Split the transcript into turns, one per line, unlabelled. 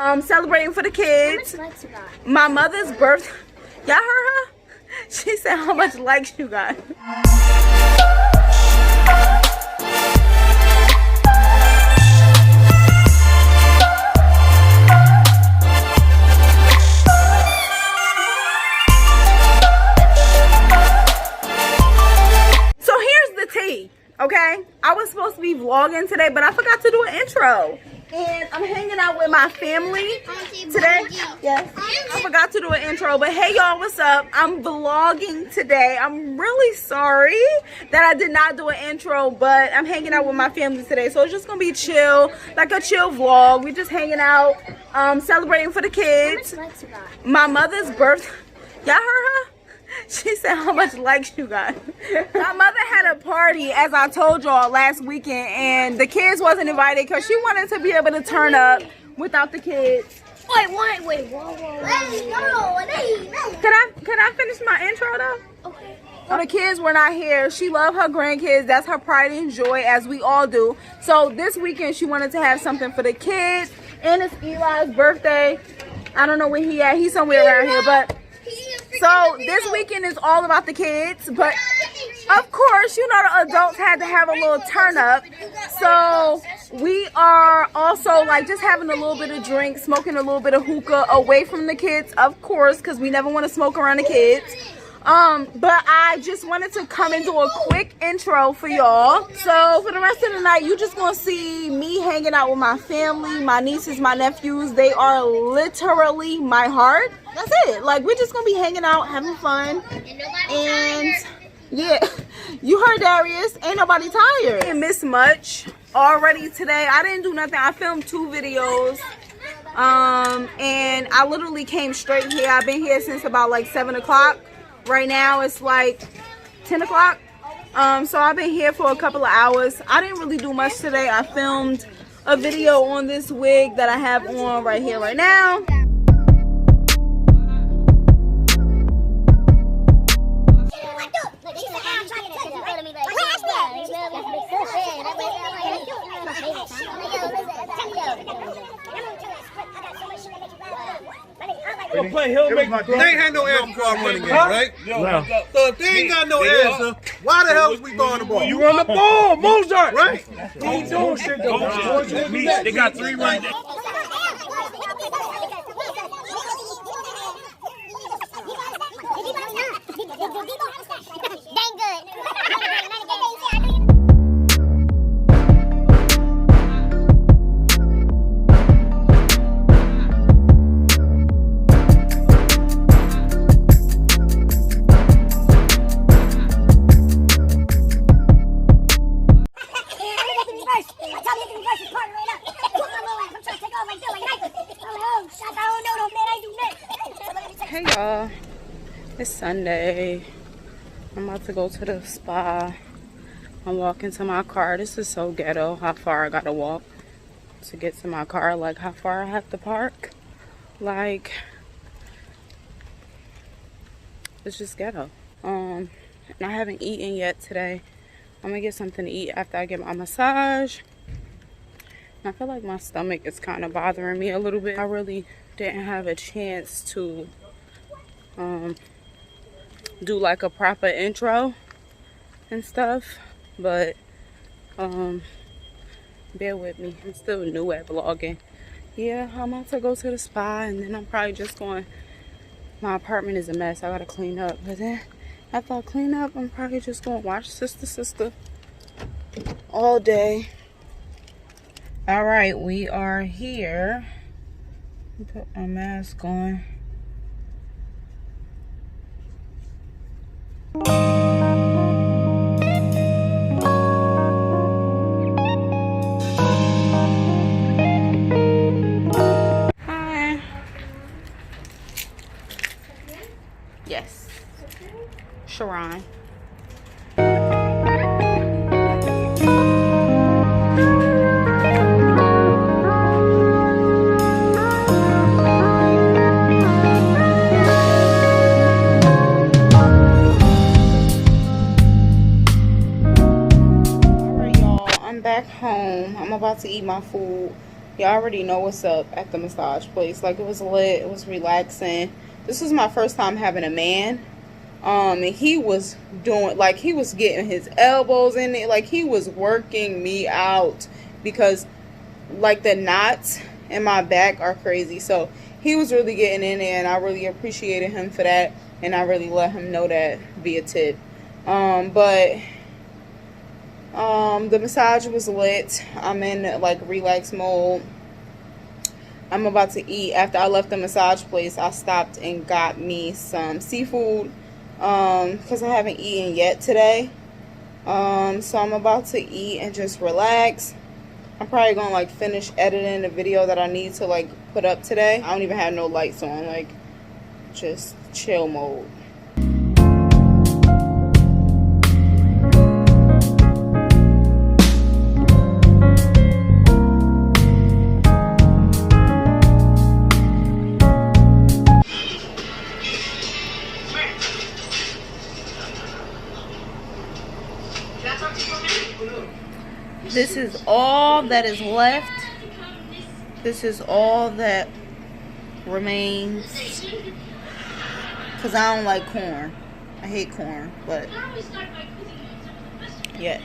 Celebrating for the kids.
How much likes you got?
My mother's birthday. Y'all heard her? She said how much likes you got. So here's the tea, okay? I was supposed to be vlogging today, but I forgot to do an intro. And I'm hanging out with my family today. Yes, I forgot to do an intro, but hey y'all, what's up? I'm vlogging today. I'm really sorry that I did not do an intro, but I'm hanging out with my family today, so it's just gonna be chill, like a chill vlog. We just hanging out, celebrating for the kids.
How much likes you got?
My mother's birthday. Y'all heard her? She said how much likes you got. My mother had a party, as I told y'all, last weekend, and the kids wasn't invited because she wanted to be able to turn up without the kids.
Wait, whoa.
Can I finish my intro though?
Okay.
So the kids were not here. She loved her grandkids. That's her pride and joy, as we all do. So this weekend she wanted to have something for the kids, and it's Eli's birthday. I don't know where he at. He's somewhere around here, but so this weekend is all about the kids, but of course, you know, the adults had to have a little turn up. So we are also like just having a little bit of drink, smoking a little bit of hookah away from the kids, of course, because we never want to smoke around the kids. But I just wanted to come and do a quick intro for y'all. So for the rest of the night, you just gonna see me hanging out with my family, my nieces, my nephews. They are literally my heart. That's it. Like, we're just gonna be hanging out, having fun. And yeah, you heard Darius. Ain't nobody tired. I didn't miss much already today. I didn't do nothing. I filmed 2 videos. And I literally came straight here. I've been here since about like 7 o'clock. Right now it's like 10 o'clock. So I've been here for a couple of hours. I didn't really do much today. I filmed a video on this wig that I have on right here right now.
They ain't had no answer for our running game, right?
No.
So if they ain't got no answer, why the hell is we throwing the ball?
You run the ball, Mozart.
Right?
He ain't doing shit though. They got 3 runs.
Dang good.
Hey y'all, it's Sunday. I'm about to go to the spa. I'm walking to my car. This is so ghetto how far I gotta walk to get to my car, like how far I have to park. Like, it's just ghetto. And I haven't eaten yet today. I'm gonna get something to eat after I get my massage. And I feel like my stomach is kind of bothering me a little bit. I really didn't have a chance to do like a proper intro and stuff, but bear with me. I'm still new at vlogging. Yeah, I'm about to go to the spa, and then I'm probably just going, my apartment is a mess, I gotta clean up, but then after I clean up, I'm probably just gonna watch Sister all day. All right, we are here. Put my mask on. Hi. Yes. Sharon. Back home. I'm about to eat my food. Y'all already know what's up at the massage place. Like, it was lit, it was relaxing. This was my first time having a man. And he was doing, like, he was getting his elbows in it. Like, he was working me out because, like, the knots in my back are crazy. So he was really getting in there, and I really appreciated him for that. And I really let him know that via tip. The massage was lit. I'm in like relax mode. I'm about to eat. After I left the massage place, I stopped and got me some seafood because I haven't eaten yet today. So I'm about to eat and just relax. I'm probably gonna like finish editing the video that I need to like put up today. I don't even have no lights on, like just chill mode. This is all that is left. This is all that remains. Because I don't like corn. I hate corn, but yes.